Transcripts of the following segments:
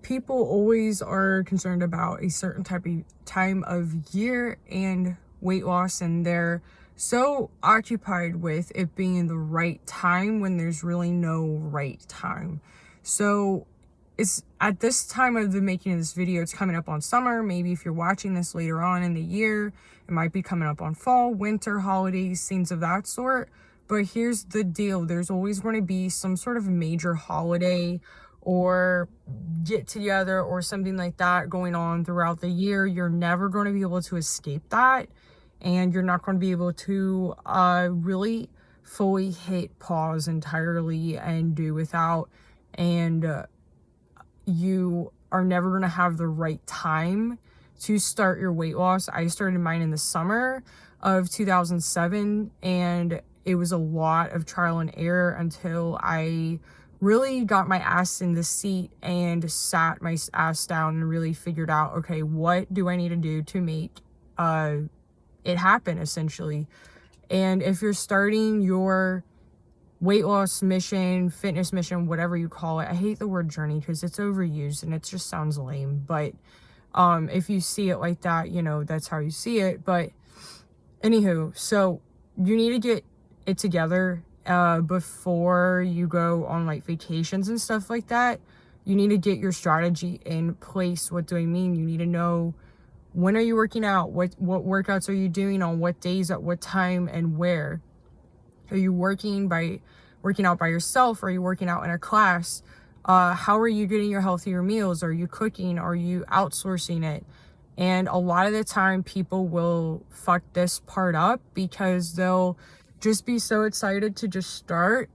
people always are concerned about a certain time of year and weight loss, and they're so occupied with it being the right time when there's really no right time. So it's at this time of the making of this video, it's coming up on summer. Maybe if you're watching this later on in the year, it might be coming up on fall, winter, holidays, things of that sort. But here's the deal. There's always going to be some sort of major holiday or get together or something like that going on throughout the year. You're never going to be able to escape that. And you're not going to be able to really fully hit pause entirely and do without. And you are never going to have the right time to start your weight loss. I started mine in the summer of 2007, and it was a lot of trial and error until I really got my ass in the seat and sat my ass down and really figured out, okay, what do I need to do to make it happen, essentially. And if you're starting your weight loss mission, fitness mission, whatever you call it, I hate the word journey because it's overused and it just sounds lame, but if you see it like that, you know, that's how you see it. But anywho, so you need to get it together before you go on like vacations and stuff like that. You need to get your strategy in place. What do I mean? You need to know, when are you working out? What workouts are you doing on what days, at what time, and where? Are you working out by yourself? Are you working out in a class? How are you getting your healthier meals? Are you cooking? Are you outsourcing it? And a lot of the time people will fuck this part up because they'll just be so excited to just start,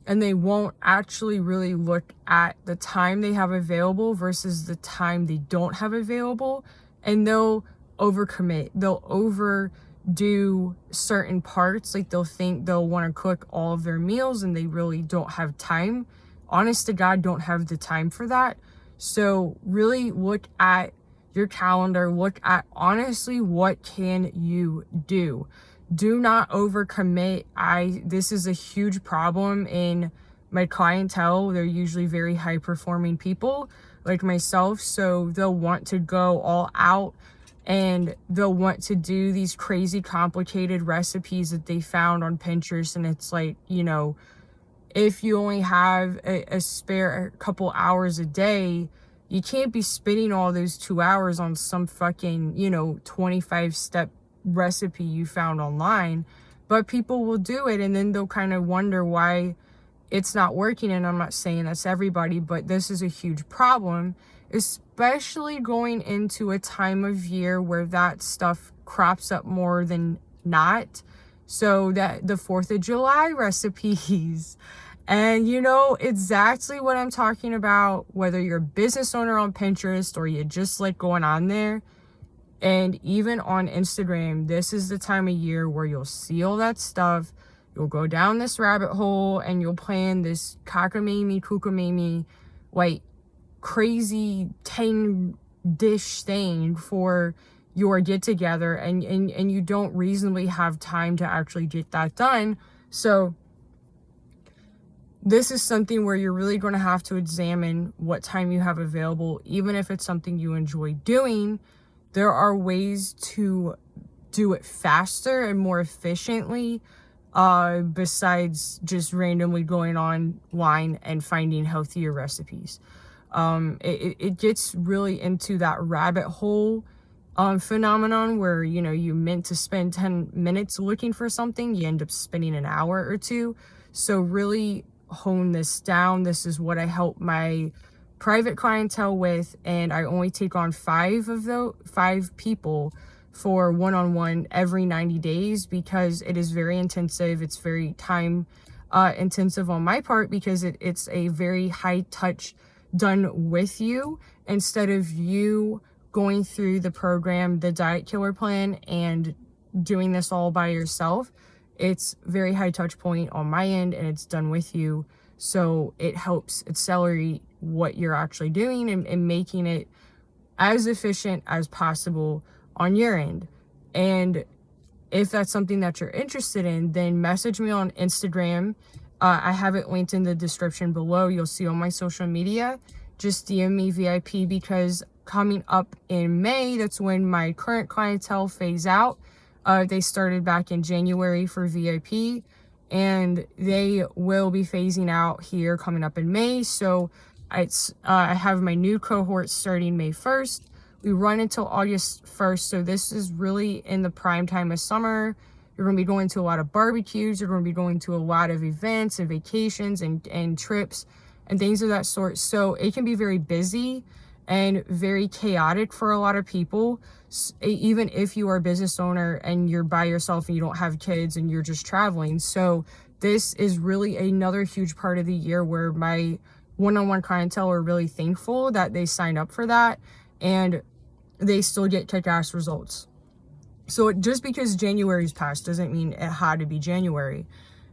and they won't actually really look at the time they have available versus the time they don't have available. And they'll overcommit. They'll overdo certain parts. Like they'll think they'll want to cook all of their meals and they really don't have time. Honest to God, don't have the time for that. So really look at your calendar. Look at honestly, what can you do? Do not overcommit. This is a huge problem in my clientele. They're usually very high performing people like myself. So they'll want to go all out and they'll want to do these crazy complicated recipes that they found on Pinterest. And it's like, you know, if you only have a spare couple hours a day, you can't be spending all those 2 hours on some fucking, 25-step recipe you found online. But people will do it, and then they'll kind of wonder why it's not working. And I'm not saying that's everybody, but this is a huge problem, especially going into a time of year where that stuff crops up more than not. So that the 4th of July recipes, and you know exactly what I'm talking about, whether you're a business owner on Pinterest or you just like going on there. And even on Instagram, this is the time of year where you'll see all that stuff. You'll go down this rabbit hole and you'll plan this cockamamie, like crazy 10-dish thing for your get together, and you don't reasonably have time to actually get that done. So this is something where you're really going to have to examine what time you have available. Even if it's something you enjoy doing, there are ways to do it faster and more efficiently, besides just randomly going online and finding healthier recipes. It gets really into that rabbit hole phenomenon where, you meant to spend 10 minutes looking for something, you end up spending an hour or two. So really hone this down. This is what I help my private clientele with, and I only take on 5 people for one-on-one every 90 days because it is very intensive. It's very time intensive on my part because it's a very high touch done with you, instead of you going through the program, the Diet Killer plan, and doing this all by yourself. It's very high touch point on my end, and it's done with you. So it helps accelerate what you're actually doing and making it as efficient as possible on your end. And if that's something that you're interested in, then message me on Instagram. I have it linked in the description below. You'll see all my social media. just DM me VIP, because coming up in May, that's when my current clientele phase out. They started back in January for VIP, and they will be phasing out here coming up in May. So I have my new cohort starting May 1st. We run until August 1st. So this is really in the prime time of summer. You're going to be going to a lot of barbecues. You're going to be going to a lot of events and vacations and trips and things of that sort. So it can be very busy and very chaotic for a lot of people, even if you are a business owner and you're by yourself and you don't have kids and you're just traveling. So this is really another huge part of the year where my one-on-one clientele are really thankful that they signed up for that, and they still get kick-ass results. So just because January's passed doesn't mean it had to be January.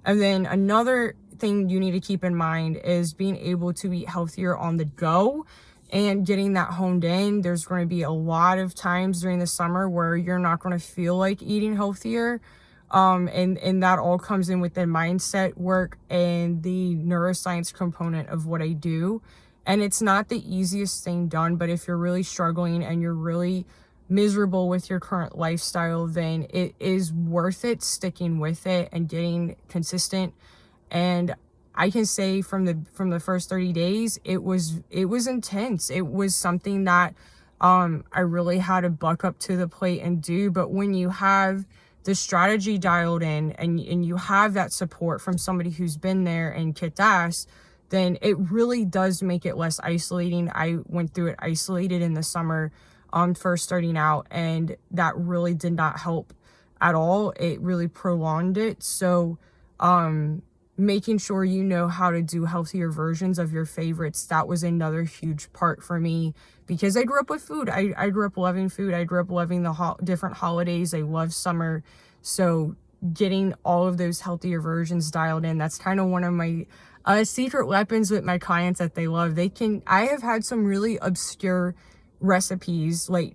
And then another thing you need to keep in mind is being able to eat healthier on the go and getting that honed in. There's going to be a lot of times during the summer where you're not going to feel like eating healthier. And that all comes in with the mindset work and the neuroscience component of what I do. And it's not the easiest thing done, but if you're really struggling and you're really miserable with your current lifestyle, then it is worth it sticking with it and getting consistent. And I can say from the first 30 days, it was intense. It was something that I really had to buck up to the plate and do. But when you have the strategy dialed in and you have that support from somebody who's been there and kicked ass, then it really does make it less isolating. I went through it isolated in the summer first starting out, and that really did not help at all. It really prolonged it. So making sure you know how to do healthier versions of your favorites, that was another huge part for me, because I grew up with food. I grew up loving food. I grew up loving the different holidays. I love summer. So getting all of those healthier versions dialed in, that's kind of one of my secret weapons with my clients that they love. I have had some really obscure recipes, like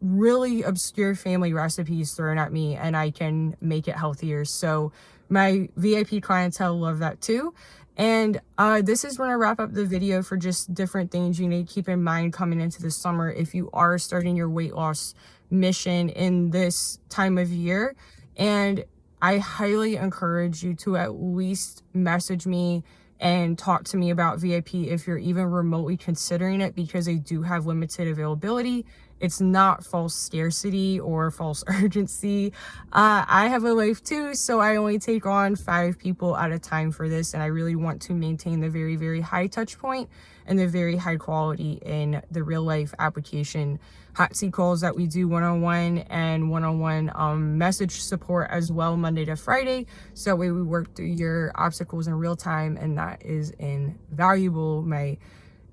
really obscure family recipes thrown at me, and I can make it healthier. So my VIP clientele love that too. And this is going to wrap up the video for just different things you need to keep in mind coming into the summer if you are starting your weight loss mission in this time of year. And I highly encourage you to at least message me and talk to me about VIP if you're even remotely considering it, because they do have limited availability. It's not false scarcity or false urgency. I have a life too, so I only take on 5 people at a time for this, and I really want to maintain the very, very high touch point and the very high quality in the real life application hot seat calls that we do one-on-one and one-on-one message support as well, Monday to Friday. So that way we work through your obstacles in real time, and that is invaluable. My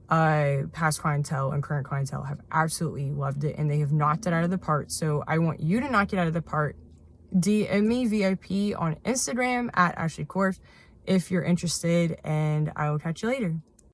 past clientele and current clientele have absolutely loved it, and they have knocked it out of the park. So I want you to knock it out of the park. DM me VIP on Instagram at Korff if you're interested, and I will catch you later.